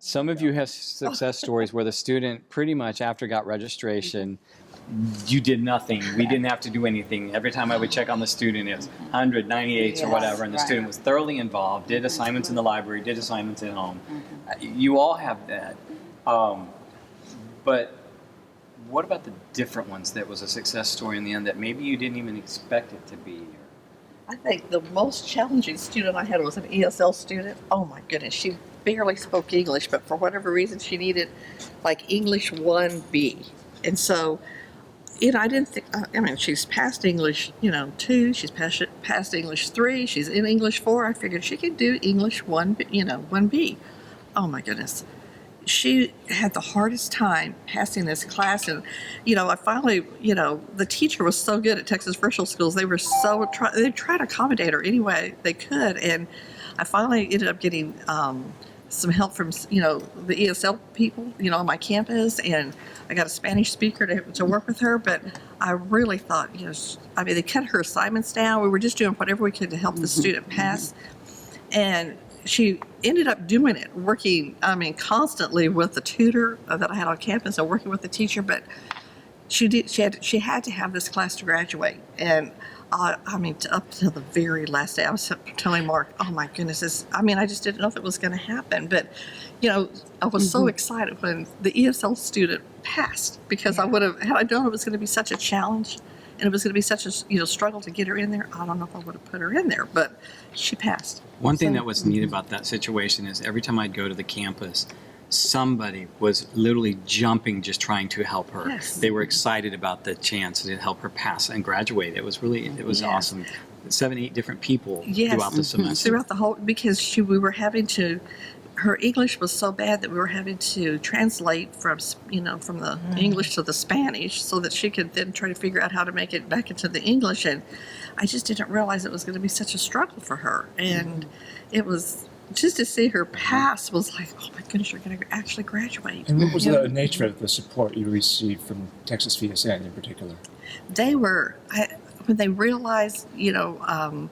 Some of you have success stories where the student pretty much after got registration, you did nothing. We didn't have to do anything. Every time I would check on the student, it was 100, 98s or whatever, and the student was thoroughly involved, did assignments in the library, did assignments at home. You all have that. But what about the different ones that was a success story in the end that maybe you didn't even expect it to be? I think the most challenging student I had was an ESL student. Oh my goodness, she barely spoke English, but for whatever reason she needed like English 1B. And so, I didn't think, I mean, she's passed English, 2, she's passed English 3, she's in English 4. I figured she could do English 1, 1B. Oh my goodness. She had the hardest time passing this class, and I finally, the teacher was so good at Texas Virtual Schools. They were they tried to accommodate her any way they could, and I finally ended up getting some help from the ESL people on my campus, and I got a Spanish speaker to work with her. But I really thought they cut her assignments down. We were just doing whatever we could to help the student pass, and she ended up doing it, working, constantly with the tutor that I had on campus and working with the teacher. But she had to have this class to graduate. And up to the very last day, I was telling Mark, oh my goodness, I just didn't know if it was going to happen. But, I was so excited when the ESL student passed, because I would have, had I known it was going to be such a challenge and it was going to be such a struggle to get her in there, I don't know if I would have put her in there, but she passed. One thing that was neat about that situation is every time I'd go to the campus, somebody was literally jumping just trying to help her. Yes. They were excited about the chance to help her pass and graduate. It was awesome. 7, 8 different people throughout the semester. Throughout the whole, because we were having to, her English was so bad that we were having to translate from the English to the Spanish so that she could then try to figure out how to make it back into the English. And I just didn't realize it was going to be such a struggle for her. And it was, just to see her pass was like, oh my goodness, you're going to actually graduate. And what was the nature of the support you received from Texas VSN in particular? They were, when they realized, when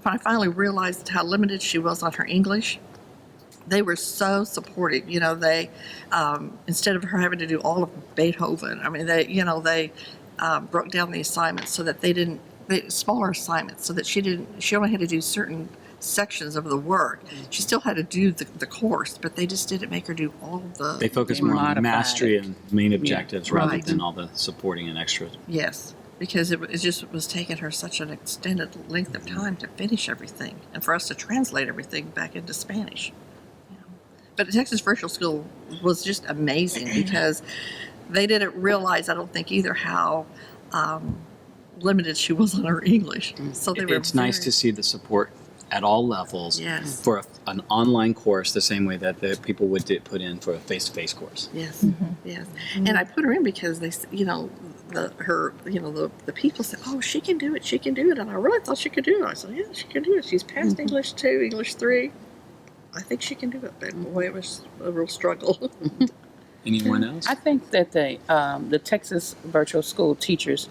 I finally realized how limited she was on her English, they were so supportive. They instead of her having to do all of Beethoven, they broke down the assignments so that smaller assignments, so that she only had to do certain sections of the work. She still had to do the course, but they just didn't make her do all of the. They focused more on mastery and main objectives rather Right. than all the supporting and extras. Yes, because it just was taking her such an extended length of time to finish everything and for us to translate everything back into Spanish. But Texas Virtual School was just amazing because they didn't realize, I don't think either, how limited she was on her English. So they were. It's nice to see the support at all levels for an online course the same way that the people would put in for a face-to-face course. Yes, yes. And I put her in because they, the people said, oh, she can do it, and I really thought she could do it. I said, yeah, she can do it. She's passed English 2, English 3. I think she can do it, but boy, it was a real struggle. Anyone else? I think that the Texas Virtual School teachers,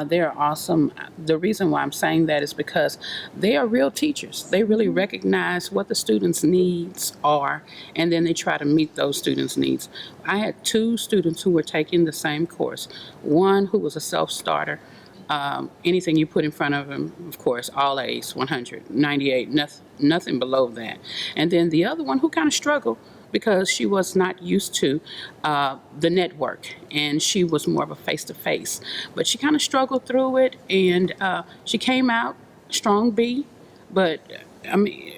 they're awesome. The reason why I'm saying that is because they are real teachers. They really recognize what the students' needs are, and then they try to meet those students' needs. I had 2 students who were taking the same course. One who was a self-starter. Anything you put in front of him, of course, all A's, 100, 98, nothing below that. And then the other one who kind of struggled because she was not used to the network, and she was more of a face-to-face. But she kind of struggled through it, and she came out strong B, but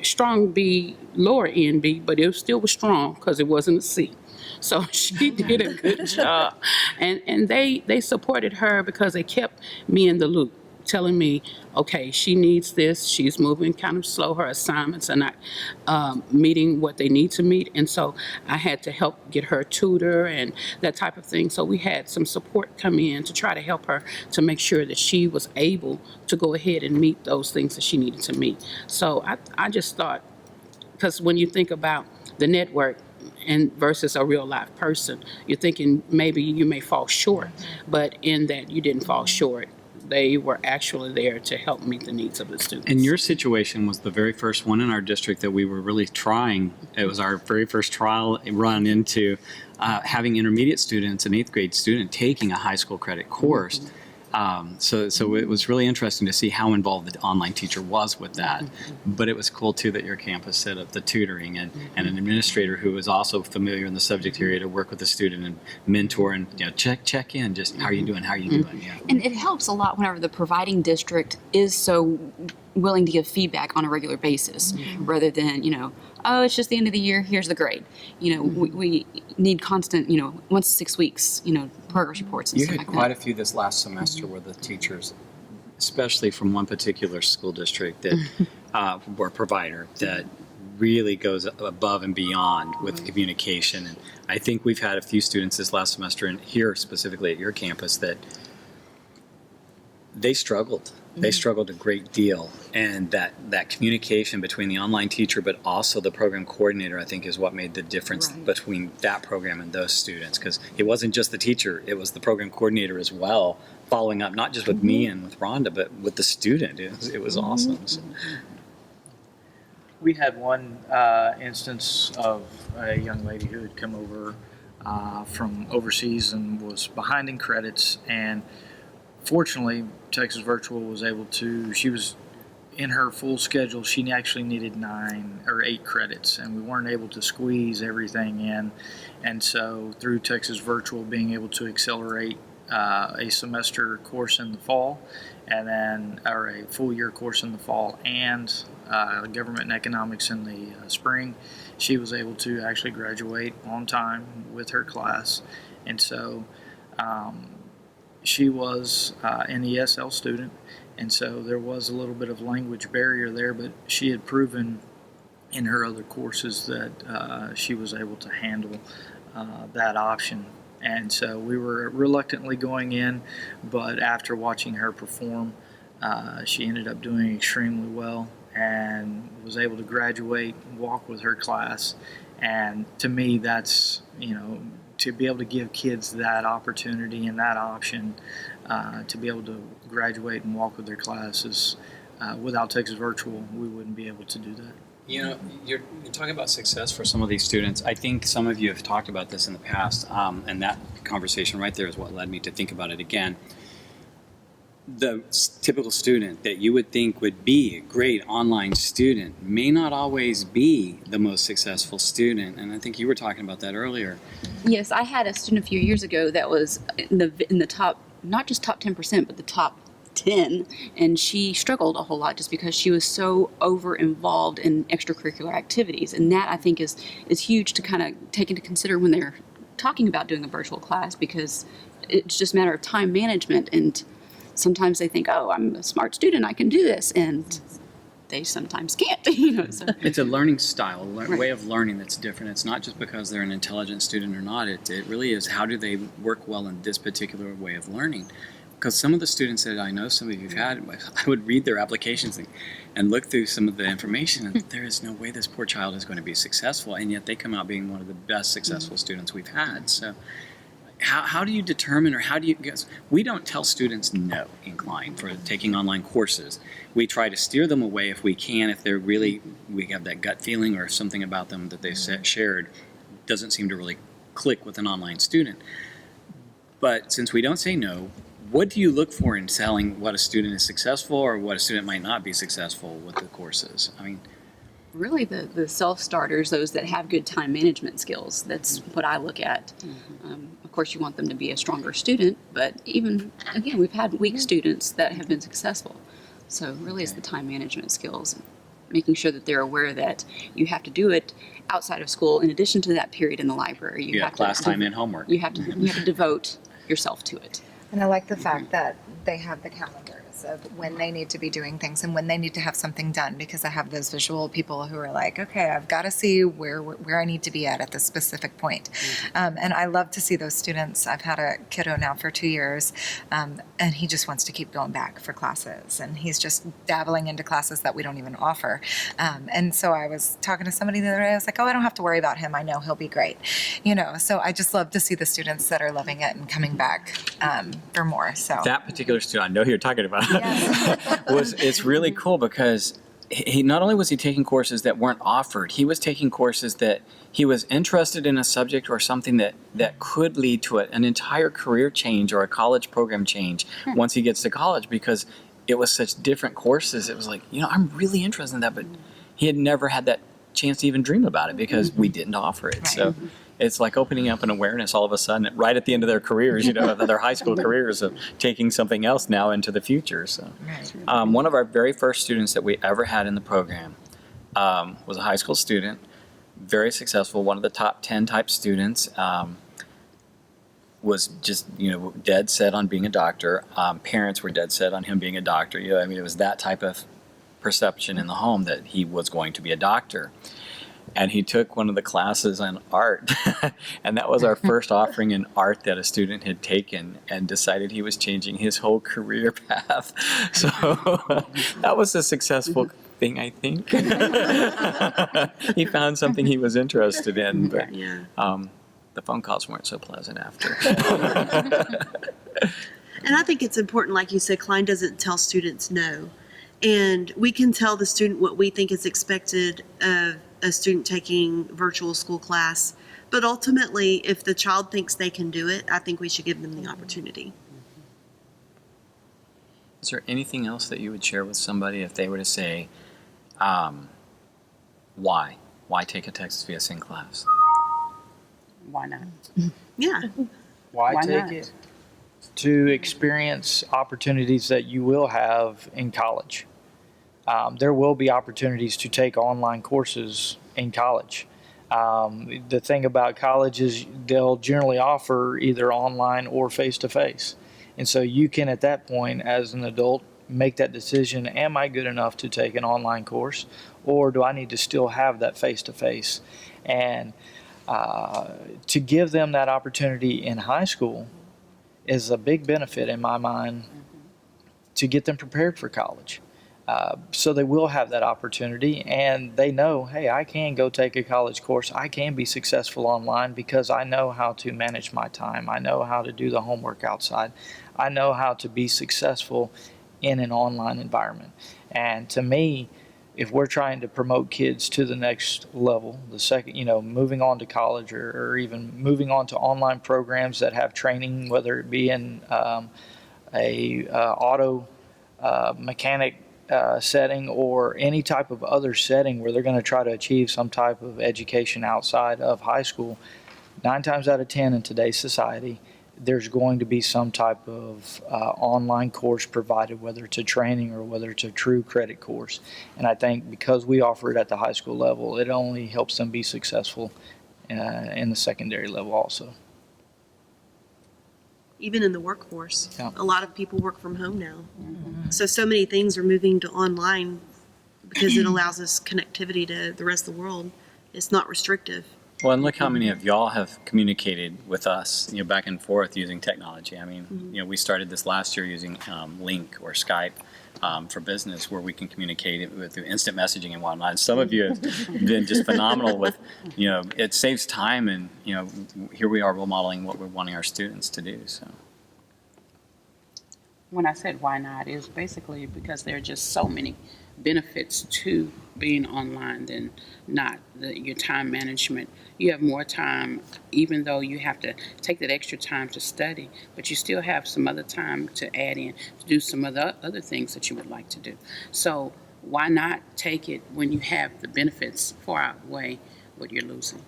strong B, lower end B, but it still was strong because it wasn't a C. So she did a good job. And they supported her because they kept me in the loop, telling me, okay, she needs this, she's moving kind of slow, her assignments are not meeting what they need to meet. And so I had to help get her a tutor and that type of thing. So we had some support come in to try to help her to make sure that she was able to go ahead and meet those things that she needed to meet. So I just thought, because when you think about the network, and versus a real life person, you're thinking maybe you may fall short, but in that you didn't fall short. They were actually there to help meet the needs of the students. And your situation was the very first one in our district that we were really trying. It was our very first trial run into having intermediate students, an 8th grade student, taking a high school credit course. So it was really interesting to see how involved the online teacher was with that. But it was cool too that your campus set up the tutoring and an administrator who was also familiar in the subject area to work with the student and mentor and check in, just how are you doing, Yeah. And it helps a lot whenever the providing district is so willing to give feedback on a regular basis rather than, oh, it's just the end of the year, here's the grade. We need constant, once 6 weeks, progress reports and You stuff had like quite that. a few this last semester where the teachers, especially from one particular school district that or provider that really goes above and beyond with communication. And I think we've had a few students this last semester, and here specifically at your campus, that they struggled. They struggled a great deal, and that communication between the online teacher but also the program coordinator, I think, is what made the difference between that program and those students, because it wasn't just the teacher, it was the program coordinator as well, following up not just with me and with Rhonda, but with the student. It was awesome. So. We had one instance of a young lady who had come over from overseas and was behind in credits, and fortunately, Texas Virtual was able to, she was in her full schedule, she actually needed 9 or 8 credits, and we weren't able to squeeze everything in. And so through Texas Virtual being able to accelerate a semester course in the fall, and then, or a full year course in the fall, and government and economics in the spring, she was able to actually graduate on time with her class. And so, she was an ESL student, and so there was a little bit of language barrier there, but she had proven in her other courses that she was able to handle that option. And so we were reluctantly going in, but after watching her perform, she ended up doing extremely well and was able to graduate, walk with her class. And to me, that's, to be able to give kids that opportunity and that option to be able to graduate and walk with their classes. Without Texas Virtual, we wouldn't be able to do that. You're talking about success for some of these students. I think some of you have talked about this in the past, and that conversation right there is what led me to think about it again. The typical student that you would think would be a great online student may not always be the most successful student, and I think you were talking about that earlier. Yes, I had a student a few years ago that was in the top, not just top 10%, but the top 10, and she struggled a whole lot just because she was so over involved in extracurricular activities, and that I think is huge to kind of take into consider when they're talking about doing a virtual class, because it's just a matter of time management. And sometimes they think, oh, I'm a smart student, I can do this, and they sometimes can't. So. It's a learning style, way of learning that's different. It's not just because they're an intelligent student or not. It really is, how do they work well in this particular way of learning? Because some of the students that I know, some of you've had, I would read their applications and look through some of the information, and there is no way this poor child is going to be successful, and yet they come out being one of the best successful students we've had. So how do you determine, or how do you guess? We don't tell students no in Klein for taking online courses. We try to steer them away if we can, if they're really, we have that gut feeling or something about them that they've shared doesn't seem to really click with an online student. But since we don't say no, what do you look for in telling what a student is successful or what a student might not be successful with the courses? I mean, really the self-starters, those that have good time management skills, that's what I look at. Of course, you want them to be a stronger student, but even, again, we've had weak students that have been successful. So really it's the time management skills, making sure that they're aware that you have to do it outside of school in addition to that period in the library. You have class time and homework. You have to devote yourself to it. And I like the fact that they have the calendars sense of when they need to be doing things and when they need to have something done, because I have those visual people who are like, okay, I've got to see where I need to be at this specific point. And I love to see those students. I've had a kiddo now for 2 years, and he just wants to keep going back for classes, and he's just dabbling into classes that we don't even offer. And so I was talking to somebody the other day. I was like, oh, I don't have to worry about him. I know he'll be great. So I just love to see the students that are loving it and coming back for more. So That particular student, I know who you're talking about, Yes. it's really cool because he not only was he taking courses that weren't offered, he was taking courses that he was interested in a subject or something that could lead to an entire career change or a college program change once he gets to college, because it was such different courses. It was like, I'm really interested in that, but he had never had that chance to even dream about it because we didn't offer it. Right. So it's like opening up an awareness all of a sudden right at the end of their careers, of their high school careers, of taking something else now into the future. So Right. one of our very first students that we ever had in the program was a high school student, very successful, one of the top 10 type students, was just, dead set on being a doctor. Parents were dead set on him being a doctor. It was that type of perception in the home that he was going to be a doctor. And he took one of the classes on art, and that was our first offering in art that a student had taken, and decided he was changing his whole career path. So that was a successful thing, I think. He found something he was interested in, but the phone calls weren't so pleasant after. And I think it's important, like you said, Klein doesn't tell students no. And we can tell the student what we think is expected of a student taking virtual school class. But ultimately, if the child thinks they can do it, I think we should give them the opportunity. Is there anything else that you would share with somebody if they were to say, why? Why take a Texas VSN class? Why not? Yeah. Why Why take not? it? To experience opportunities that you will have in college. There will be opportunities to take online courses in college. The thing about college is they'll generally offer either online or face-to-face. And so you can, at that point, as an adult, make that decision, am I good enough to take an online course, or do I need to still have that face-to-face? And to give them that opportunity in high school is a big benefit in my mind to get them prepared for college. So they will have that opportunity, and they know, hey, I can go take a college course. I can be successful online because I know how to manage my time. I know how to do the homework outside. I know how to be successful in an online environment. And to me, if we're trying to promote kids to the next level, the second, moving on to college or even moving on to online programs that have training, whether it be in auto mechanic setting or any type of other setting where they're going to try to achieve some type of education outside of high school, 9 times out of 10 in today's society, there's going to be some type of online course provided, whether it's a training or whether it's a true credit course. And I think because we offer it at the high school level, it only helps them be successful in the secondary level also. Even in the workforce, Yeah. a lot of people work from home now. So many things are moving to online because it allows us connectivity to the rest of the world. It's not restrictive. Well, and look how many of y'all have communicated with us, back and forth using technology. I mean, we started this last year using Link or Skype for business, where we can communicate through instant messaging and whatnot. And some of you have been just phenomenal with, it saves time, and here we are role modeling what we're wanting our students to do. So. When I said why not, is basically because there are just so many benefits to being online than not. Your time management, you have more time, even though you have to take that extra time to study, but you still have some other time to add in to do some other things that you would like to do. So why not take it when you have the benefits far outweigh what you're losing?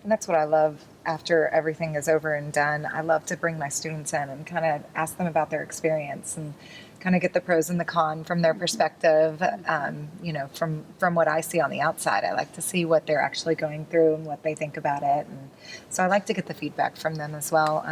And that's what I love after everything is over and done. I love to bring my students in and kind of ask them about their experience and kind of get the pros and the cons from their perspective. From what I see on the outside, I like to see what they're actually going through and what they think about it. And so I like to get the feedback from them as well.